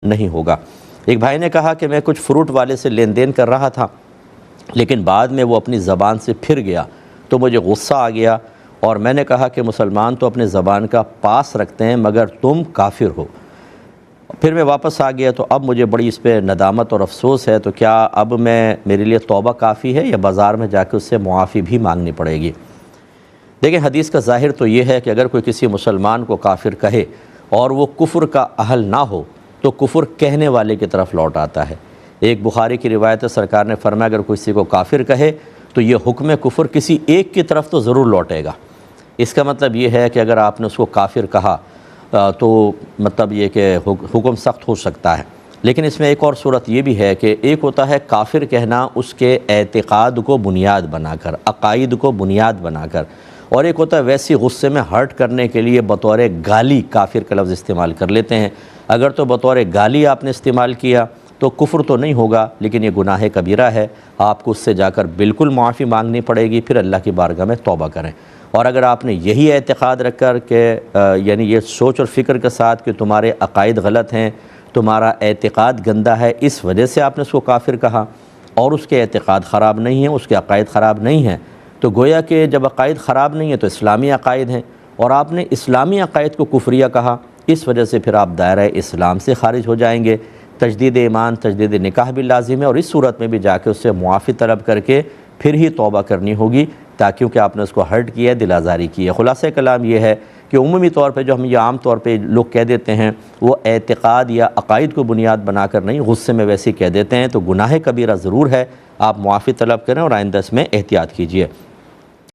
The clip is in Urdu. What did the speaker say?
نہیں ہوگا۔ ایک بھائی نے کہا کہ میں کچھ فروٹ والے سے لین دین کر رہا تھا، لیکن بعد میں وہ اپنی زبان سے پھر گیا تو مجھے غصہ آ گیا، اور میں نے کہا کہ مسلمان تو اپنے زبان کا پاس رکھتے ہیں مگر تم کافر ہو۔ پھر میں واپس آ گیا تو اب مجھے بڑی اس پہ ندامت اور افسوس ہے، تو کیا اب میرے لیے توبہ کافی ہے یا بازار میں جا کے اس سے معافی بھی مانگنی پڑے گی؟ دیکھیں، حدیث کا ظاہر تو یہ ہے کہ اگر کوئی کسی مسلمان کو کافر کہے اور وہ کفر کا اہل نہ ہو تو کفر کہنے والے کی طرف لوٹ آتا ہے۔ ایک بخاری کی روایت ہے، سرکار نے فرمایا اگر کوئی کسی کو کافر کہے تو یہ حکم کفر کسی ایک کی طرف تو ضرور لوٹے گا۔ اس کا مطلب یہ ہے کہ اگر آپ نے اس کو کافر کہا تو مطلب یہ کہ حکم سخت ہو سکتا ہے۔ لیکن اس میں ایک اور صورت یہ بھی ہے کہ ایک ہوتا ہے کافر کہنا اس کے اعتقاد کو بنیاد بنا کر، عقائد کو بنیاد بنا کر، اور ایک ہوتا ہے ویسی غصے میں ہرٹ کرنے کے لیے بطور گالی کافر کا لفظ استعمال کر لیتے ہیں۔ اگر تو بطور گالی آپ نے استعمال کیا تو کفر تو نہیں ہوگا، لیکن یہ گناہ کبیرہ ہے، آپ کو اس سے جا کر بالکل معافی مانگنی پڑے گی، پھر اللہ کی بارگاہ میں توبہ کریں۔ اور اگر آپ نے یہی اعتقاد رکھ کر کہ یعنی یہ سوچ اور فکر کے ساتھ کہ تمہارے عقائد غلط ہیں، تمہارا اعتقاد گندہ ہے، اس وجہ سے آپ نے اس کو کافر کہا، اور اس کے اعتقاد خراب نہیں ہیں، اس کے عقائد خراب نہیں ہیں، تو گویا کہ جب عقائد خراب نہیں ہیں تو اسلامی عقائد ہیں، اور آپ نے اسلامی عقائد کو کفریہ کہا، اس وجہ سے پھر آپ دائرہ اسلام سے خارج ہو جائیں گے۔ تجدید ایمان، تجدید نکاح بھی لازم ہے، اور اس صورت میں بھی جا کے اس سے معافی طلب کر کے پھر ہی توبہ کرنی ہوگی، کیونکہ آپ نے اس کو ہرٹ کیا ہے، دل آزاری کی ہے۔ خلاصہ کلام یہ ہے کہ عمومی طور پہ جو ہم یہ عام طور پہ لوگ کہہ دیتے ہیں وہ اعتقاد یا عقائد کو بنیاد بنا کر نہیں، غصے میں ویسے کہہ دیتے ہیں، تو گناہ کبیرہ ضرور ہے۔ آپ معافی طلب کریں اور آئندہ اس میں احتیاط کیجیے۔